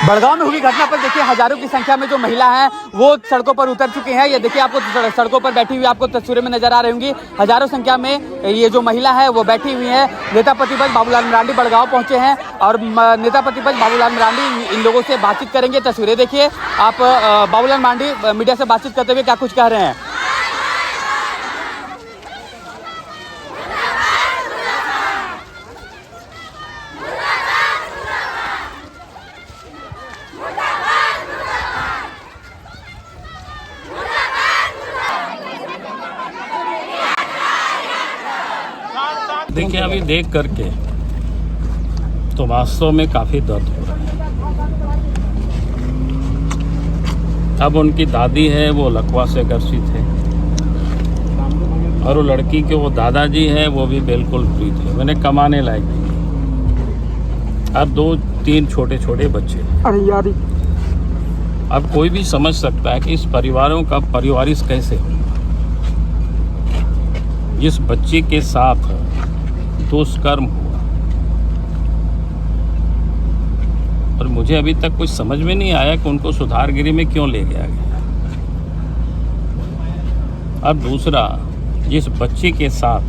बड़गांव में हुई घटना पर देखिए हजारों की संख्या में जो महिला हैं वो सड़कों पर उतर चुकी हैं। ये देखिए आपको सड़कों पर बैठी हुई आपको तस्वीरें में नजर आ रही होंगी। हजारों संख्या में ये जो महिला है वो बैठी हुई है। नेता प्रतिपक्ष बाबूलाल मरांडी बड़गांव पहुंचे हैं और नेता प्रतिपक्ष बाबूलाल मरांडी इन लोगों से बातचीत करेंगे। तस्वीरें देखिए आप, बाबूलाल मरांडी मीडिया से बातचीत करते हुए क्या कुछ कह रहे हैं। देखिए अभी देख करके तो वास्तव में काफ़ी दर्द हो रहा है। अब उनकी दादी है वो लकवा से ग्रसित है और वो लड़की के वो दादाजी है वो भी बिल्कुल पीड़ित है। मैंने कमाने लायक नहीं। अब 2-3 छोटे छोटे बच्चे। अरे यार, अब कोई भी समझ सकता है कि इस परिवारों का परिवारिश कैसे हो। जिस बच्चे के साथ दुष्कर्म हुआ और मुझे अभी तक कुछ समझ में नहीं आया कि उनको सुधारगिरी में क्यों ले गया गया। अब दूसरा, जिस बच्चे के साथ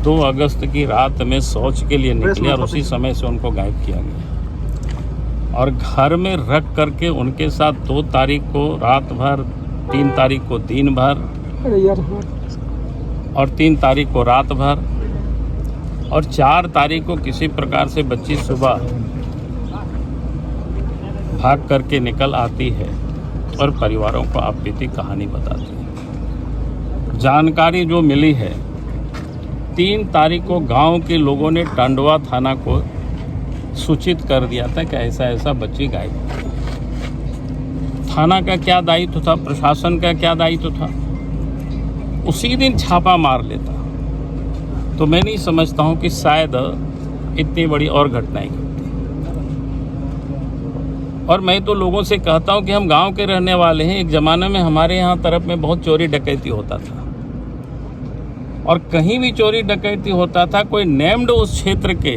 2 अगस्त की रात में शौच के लिए निकले और उसी समय से उनको गायब किया गया और घर में रख करके उनके साथ 2 तारीख को रात भर, 3 तारीख को दिन भर और 3 तारीख को रात भर और 4 तारीख को किसी प्रकार से बच्ची सुबह भाग करके निकल आती है और परिवारों को आप बीती कहानी बताती है। जानकारी जो मिली है 3 तारीख को गांव के लोगों ने टंडवा थाना को सूचित कर दिया था कि ऐसा ऐसा बच्ची गायब है। थाना का क्या दायित्व था, प्रशासन का क्या दायित्व था, उसी दिन छापा मार लेता तो मैं नहीं समझता हूं कि शायद इतनी बड़ी और घटनाएं घटती। और मैं तो लोगों से कहता हूं कि हम गांव के रहने वाले हैं। एक ज़माने में हमारे यहाँ तरफ में बहुत चोरी डकैती होता था और कहीं भी चोरी डकैती होता था, कोई नेम्ड उस क्षेत्र के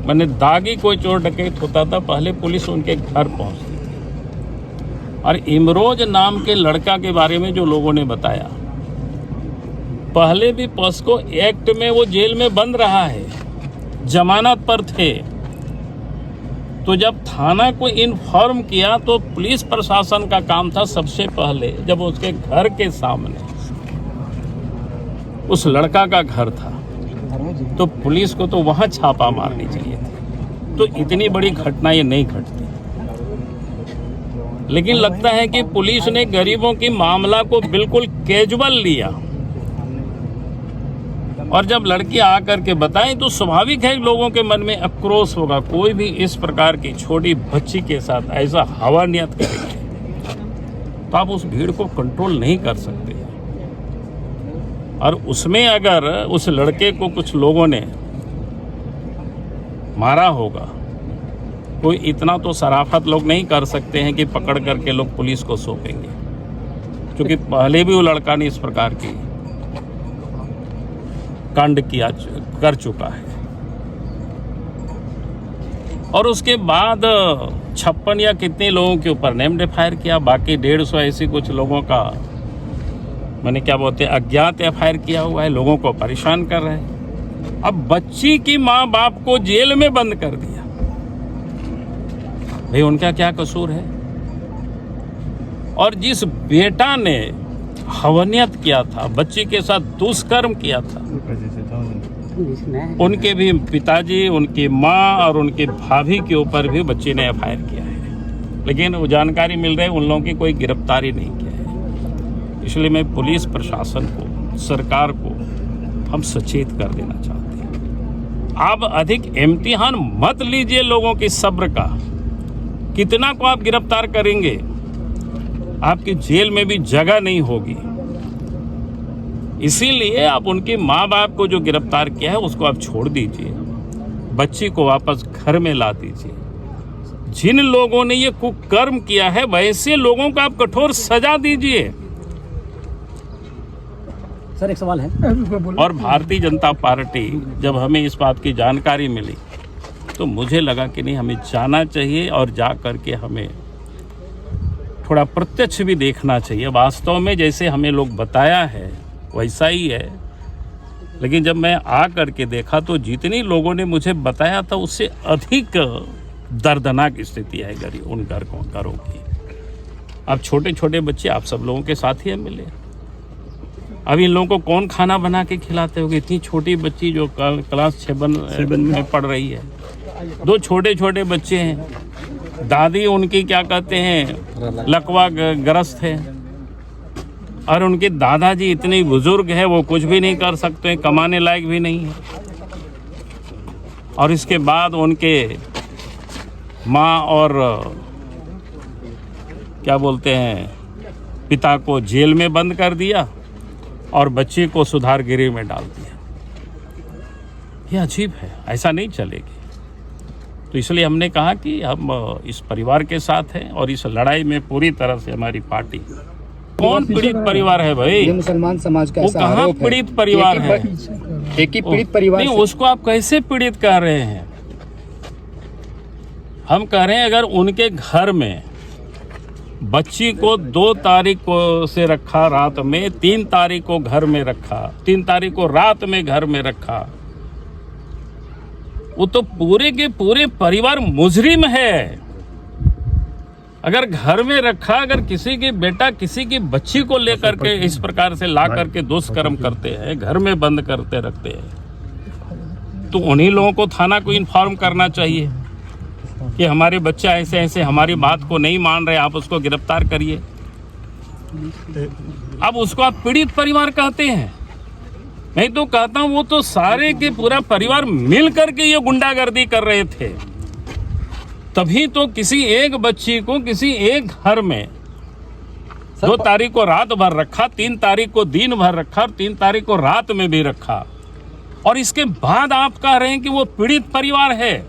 मैंने दागी कोई चोर डकैत होता था, पहले पुलिस उनके घर पहुँचती थी। और इमरोज नाम के लड़का के बारे में जो लोगों ने बताया, पहले भी पॉस्को एक्ट में वो जेल में बंद रहा है, जमानत पर थे। तो जब थाना को इन्फॉर्म किया तो पुलिस प्रशासन का काम था सबसे पहले, जब उसके घर के सामने उस लड़का का घर था तो पुलिस को तो वहां छापा मारनी चाहिए थी। तो इतनी बड़ी घटना ये नहीं घटती। लेकिन लगता है कि पुलिस ने गरीबों की मामला को बिल्कुल कैजुअल लिया और जब लड़की आकर के बताएं तो स्वाभाविक है लोगों के मन में आक्रोश होगा। कोई भी इस प्रकार की छोटी बच्ची के साथ ऐसा हवानियत करेंगे तो आप उस भीड़ को कंट्रोल नहीं कर सकते। और उसमें अगर उस लड़के को कुछ लोगों ने मारा होगा, कोई इतना तो शराफत लोग नहीं कर सकते हैं कि पकड़ करके लोग पुलिस को सौंपेंगे, क्योंकि पहले भी वो लड़का ने इस प्रकार की कांड किया कर चुका है। और उसके बाद 56 या कितने लोगों के ऊपर नेम एफआईआर किया, बाकी 150 ऐसी कुछ लोगों का मैंने क्या बोलते हैं अज्ञात एफआईआर किया हुआ है, लोगों को परेशान कर रहे हैं। अब बच्ची की माँ बाप को जेल में बंद कर दिया, भाई उनका क्या कसूर है। और जिस बेटा ने हवनियत किया था, बच्ची के साथ दुष्कर्म किया था, उनके भी पिताजी, उनकी माँ और उनकी भाभी के ऊपर भी बच्ची ने एफआईआर किया है। लेकिन वो जानकारी मिल रही है उन लोगों की कोई गिरफ्तारी नहीं किया है। इसलिए मैं पुलिस प्रशासन को, सरकार को हम सचेत कर देना चाहते हैं, आप अधिक इम्तिहान मत लीजिए लोगों की सब्र का। कितना को आप गिरफ्तार करेंगे, आपकी जेल में भी जगह नहीं होगी। इसीलिए आप उनके माँ बाप को जो गिरफ्तार किया है उसको आप छोड़ दीजिए, बच्ची को वापस घर में ला दीजिए। जिन लोगों ने ये कुकर्म किया है वैसे लोगों को आप कठोर सजा दीजिए। सर एक सवाल है, और भारतीय जनता पार्टी, जब हमें इस बात की जानकारी मिली तो मुझे लगा कि नहीं, हमें जाना चाहिए और जा कर के हमें थोड़ा प्रत्यक्ष भी देखना चाहिए। वास्तव में जैसे हमें लोग बताया है वैसा ही है, लेकिन जब मैं आ कर के देखा तो जितनी लोगों ने मुझे बताया था उससे अधिक दर्दनाक स्थिति है उन घरों की। अब छोटे छोटे बच्चे आप सब लोगों के साथ ही मिले, अब इन लोगों को कौन खाना बना के खिलाते होंगे? इतनी छोटी बच्ची जो क्लास 7 में पढ़ रही है, 2 छोटे छोटे बच्चे हैं, दादी उनकी क्या कहते हैं लकवा ग्रस्त है, और उनके दादाजी इतने बुजुर्ग हैं वो कुछ भी नहीं कर सकते, कमाने लायक भी नहीं है। और इसके बाद उनके माँ और क्या बोलते हैं पिता को जेल में बंद कर दिया और बच्ची को सुधार गृह में डाल दिया। ये अजीब है, ऐसा नहीं चलेगी। तो इसलिए हमने कहा कि हम इस परिवार के साथ हैं और इस लड़ाई में पूरी तरह से हमारी पार्टी। कौन पीड़ित परिवार है भाई? ये मुसलमान समाज का वो ऐसा कहाँ आरोप है। पीड़ित परिवार है? एक ही पीड़ित परिवार नहीं, से- उसको आप कैसे पीड़ित कर रहे हैं? हम कह रहे हैं अगर उनके घर में बच्ची को 2 तारीख को से रखा रात में, 3 तारीख को घर में रखा, 3 तारीख को रात में घर में रखा, वो तो पूरे के पूरे परिवार मुजरिम है। अगर घर में रखा, अगर किसी की बेटा किसी की बच्ची को लेकर के इस प्रकार से ला करके दुष्कर्म करते हैं, घर में बंद करते रखते हैं, तो उन्हीं लोगों को थाना को इन्फॉर्म करना चाहिए कि हमारे बच्चा ऐसे ऐसे हमारी बात को नहीं मान रहे, आप उसको गिरफ्तार करिए। अब उसको आप पीड़ित परिवार कहते हैं? नहीं तो कहता हूं वो तो सारे के पूरा परिवार मिल करके ये गुंडागर्दी कर रहे थे। तभी तो किसी एक बच्ची को किसी एक घर में 2 तारीख को रात भर रखा, 3 तारीख को दिन भर रखा और 3 तारीख को रात में भी रखा, और इसके बाद आप कह रहे हैं कि वो पीड़ित परिवार है।